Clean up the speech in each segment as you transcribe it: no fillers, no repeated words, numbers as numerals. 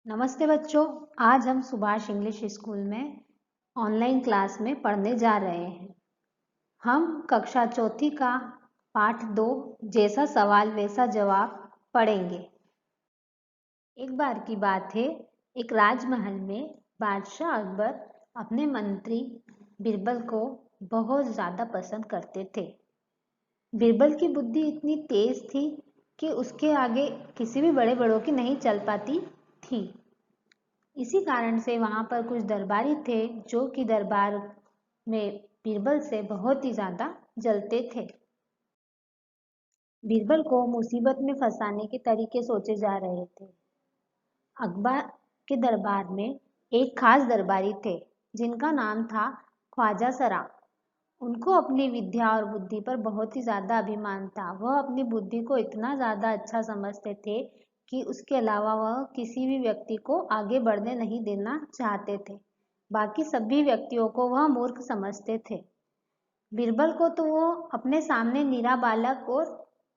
नमस्ते बच्चों। आज हम सुभाष इंग्लिश स्कूल में ऑनलाइन क्लास में पढ़ने जा रहे हैं। हम कक्षा चौथी का पाठ 2 जैसा सवाल वैसा जवाब पढ़ेंगे। एक बार की बात है, एक राजमहल में बादशाह अकबर अपने मंत्री बीरबल को बहुत ज़्यादा पसंद करते थे। बीरबल की बुद्धि इतनी तेज थी कि उसके आगे किसी भी बड़े बड़ों की नहीं चल पाती थी। इसी कारण से वहां पर कुछ दरबारी थे जो कि दरबार में बीरबल से बहुत ही ज्यादा जलते थे। बीरबल को मुसीबत में फंसाने के तरीके सोचे जा रहे थे। अकबर के दरबार में एक खास दरबारी थे जिनका नाम था ख्वाजा सरा। उनको अपनी विद्या और बुद्धि पर बहुत ही ज्यादा अभिमान था। वह अपनी बुद्धि को इतना ज्यादा अच्छा समझते थे कि उसके अलावा वह किसी भी व्यक्ति को आगे बढ़ने नहीं देना चाहते थे। बाकी सभी व्यक्तियों को वह मूर्ख समझते थे। बीरबल को तो वो अपने सामने निरा बालक और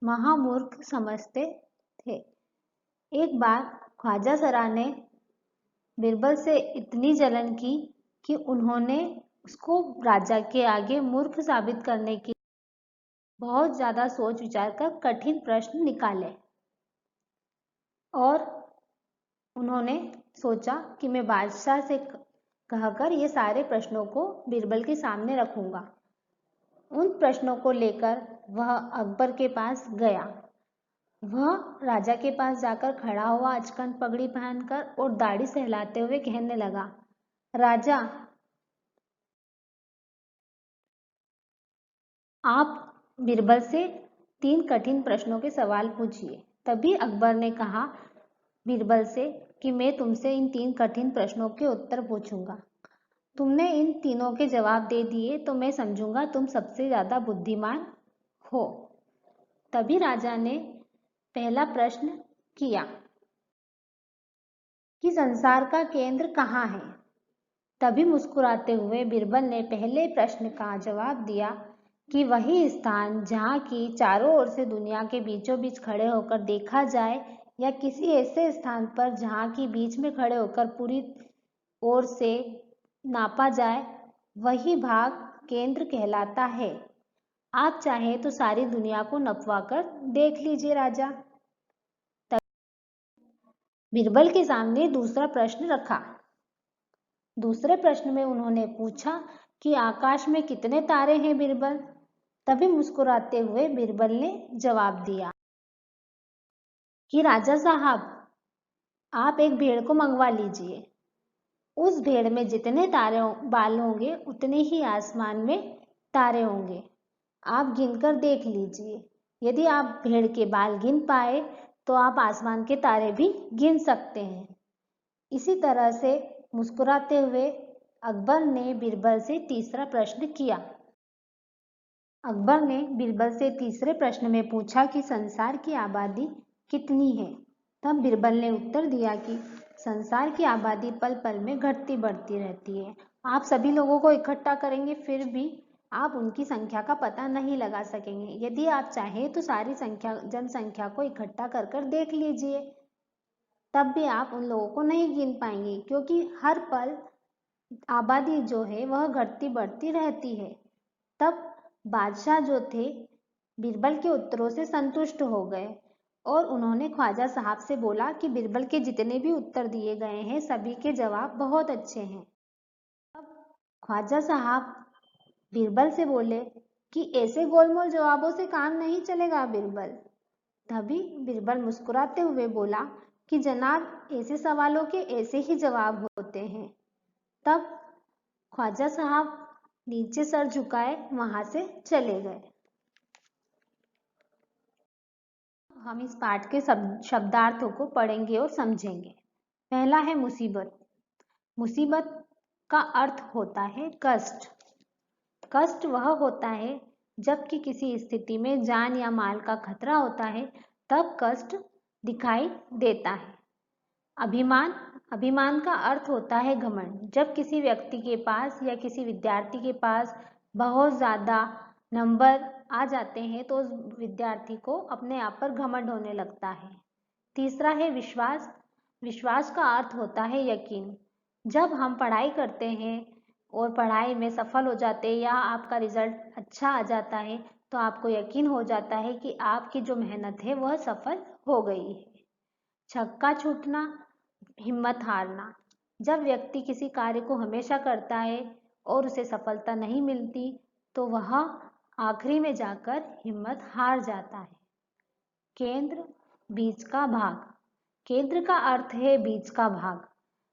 महामूर्ख समझते थे। एक बार ख्वाजा सरा ने बीरबल से इतनी जलन की कि उन्होंने उसको राजा के आगे मूर्ख साबित करने के बहुत ज्यादा सोच विचार कर कठिन प्रश्न निकाले और उन्होंने सोचा कि मैं बादशाह से कहकर ये सारे प्रश्नों को बीरबल के सामने रखूंगा। उन प्रश्नों को लेकर वह अकबर के पास गया। वह राजा के पास जाकर खड़ा हुआ अचकन पगड़ी पहनकर और दाढ़ी सहलाते हुए कहने लगा, राजा, आप बीरबल से 3 कठिन प्रश्नों के सवाल पूछिए। तभी अकबर ने कहा बीरबल से कि मैं तुमसे इन 3 कठिन प्रश्नों के उत्तर पूछूंगा। तुमने इन तीनों के जवाब दे दिए तो मैं समझूंगा तुम सबसे ज्यादा बुद्धिमान हो। तभी राजा ने पहला प्रश्न किया कि संसार का केंद्र कहाँ है। तभी मुस्कुराते हुए बीरबल ने पहले प्रश्न का जवाब दिया कि वही स्थान जहाँ की चारों ओर से दुनिया के बीचों बीच खड़े होकर देखा जाए या किसी ऐसे स्थान पर जहाँ की बीच में खड़े होकर पूरी ओर से नापा जाए, वही भाग केंद्र कहलाता है। आप चाहे तो सारी दुनिया को नपवा कर देख लीजिए राजा। बीरबल के सामने दूसरा प्रश्न रखा। दूसरे प्रश्न में उन्होंने पूछा कि आकाश में कितने तारे हैं बीरबल। तभी मुस्कुराते हुए बीरबल ने जवाब दिया कि राजा साहब, आप एक भेड़ को मंगवा लीजिए। उस भेड़ में जितने तारे बाल होंगे उतने ही आसमान में तारे होंगे। आप गिनकर देख लीजिए। यदि आप भेड़ के बाल गिन पाए तो आप आसमान के तारे भी गिन सकते हैं। इसी तरह से मुस्कुराते हुए अकबर ने बीरबल से तीसरा प्रश्न किया। अकबर ने बीरबल से तीसरे प्रश्न में पूछा कि संसार की आबादी कितनी है। तब बीरबल ने उत्तर दिया कि संसार की आबादी पल पल में घटती बढ़ती रहती है। आप सभी लोगों को इकट्ठा करेंगे फिर भी आप उनकी संख्या का पता नहीं लगा सकेंगे। यदि आप चाहें तो सारी जनसंख्या को इकट्ठा कर कर देख लीजिए, तब भी आप उन लोगों को नहीं गिन पाएंगे, क्योंकि हर पल आबादी जो है वह घटती बढ़ती रहती है। तब बादशाह जो थे बीरबल के उत्तरों से संतुष्ट हो गए और उन्होंने ख्वाजा साहब से बोला कि बीरबल के जितने भी उत्तर दिए गए हैं सभी के जवाब बहुत अच्छे हैं। अब ख्वाजा साहब बीरबल से बोले कि ऐसे गोलमोल जवाबों से काम नहीं चलेगा बीरबल। तभी बीरबल मुस्कुराते हुए बोला कि जनाब, ऐसे सवालों के ऐसे ही जवाब होते हैं। तब ख्वाजा साहब नीचे सर झुकाए वहां से चले गए। हम इस पाठ के शब्दार्थों को पढ़ेंगे और समझेंगे। पहला है मुसीबत। मुसीबत का अर्थ होता है कष्ट। कष्ट वह होता है जबकि किसी स्थिति में जान या माल का खतरा होता है, तब कष्ट दिखाई देता है। अभिमान। अभिमान का अर्थ होता है घमंड। जब किसी व्यक्ति के पास या किसी विद्यार्थी के पास बहुत ज्यादा नंबर आ जाते हैं तो उस विद्यार्थी को अपने आप पर घमंड होने लगता है। तीसरा है विश्वास। विश्वास का अर्थ होता है यकीन। जब हम पढ़ाई करते हैं और पढ़ाई में सफल हो जाते हैं या आपका रिजल्ट अच्छा आ जाता है तो आपको यकीन हो जाता है कि आपकी जो मेहनत है वह सफल हो गई है। छक्का छूटना, हिम्मत हारना। जब व्यक्ति किसी कार्य को हमेशा करता है और उसे सफलता नहीं मिलती तो वह आखिरी में जाकर हिम्मत हार जाता है। केंद्र, बीच का भाग। केंद्र का अर्थ है बीच का भाग।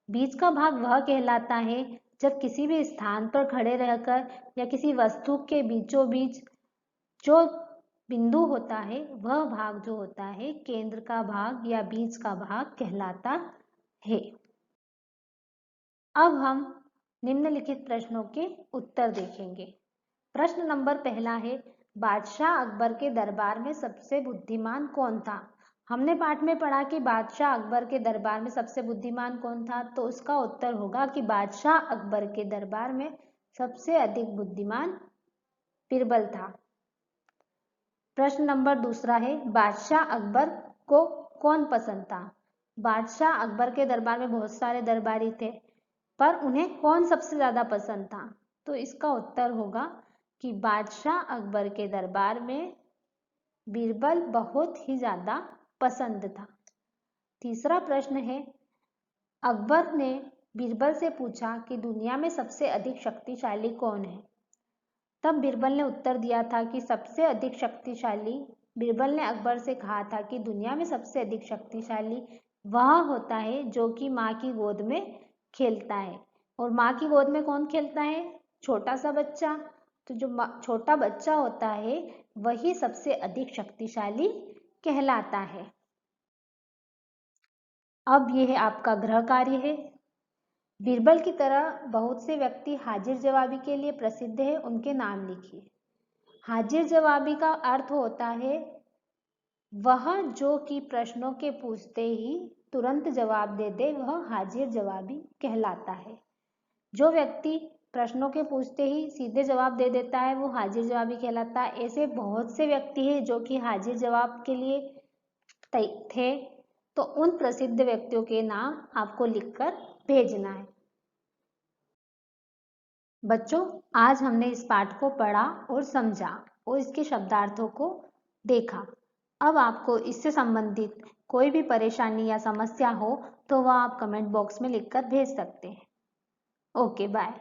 बीच का भाग वह कहलाता है जब किसी भी स्थान पर खड़े रहकर या किसी वस्तु के बीचों बीच जो बिंदु होता है वह भाग जो होता है केंद्र का भाग या बीच का भाग कहलाता है। अब हम निम्नलिखित प्रश्नों के उत्तर देखेंगे। प्रश्न नंबर पहला है, बादशाह अकबर के दरबार में सबसे बुद्धिमान कौन था? हमने पाठ में पढ़ा कि बादशाह अकबर के दरबार में सबसे बुद्धिमान कौन था, तो उसका उत्तर होगा कि बादशाह अकबर के दरबार में सबसे अधिक बुद्धिमान बीरबल था। प्रश्न नंबर दूसरा है, बादशाह अकबर को कौन पसंद था? बादशाह अकबर के दरबार में बहुत सारे दरबारी थे पर उन्हें कौन सबसे ज्यादा पसंद था? तो इसका उत्तर होगा कि बादशाह अकबर के दरबार में बीरबल बहुत ही ज्यादा पसंद था। तीसरा प्रश्न है, अकबर ने बीरबल से पूछा कि दुनिया में सबसे अधिक शक्तिशाली कौन है? तब बीरबल ने उत्तर दिया था कि सबसे अधिक शक्तिशाली, बीरबल ने अकबर से कहा था कि दुनिया में सबसे अधिक शक्तिशाली वह होता है जो कि माँ की गोद में खेलता है। और माँ की गोद में कौन खेलता है? छोटा सा बच्चा। तो जो छोटा बच्चा होता है वही सबसे अधिक शक्तिशाली कहलाता है। अब यह आपका गृह कार्य है। बीरबल की तरह बहुत से व्यक्ति हाजिर जवाबी के लिए प्रसिद्ध है, उनके नाम लिखिए। हाजिर जवाबी का अर्थ होता है वह जो कि प्रश्नों के पूछते ही तुरंत जवाब दे दे, वह हाजिर जवाबी कहलाता है। जो व्यक्ति प्रश्नों के पूछते ही सीधे जवाब दे देता है वो हाजिर जवाबी कहलाता है। ऐसे बहुत से व्यक्ति हैं जो कि हाजिर जवाब के लिए थे, तो उन प्रसिद्ध व्यक्तियों के नाम आपको लिखकर भेजना है। बच्चों, आज हमने इस पाठ को पढ़ा और समझा और इसके शब्दार्थों को देखा। अब आपको इससे संबंधित कोई भी परेशानी या समस्या हो तो वह आप कमेंट बॉक्स में लिखकर भेज सकते हैं। Okay, bye.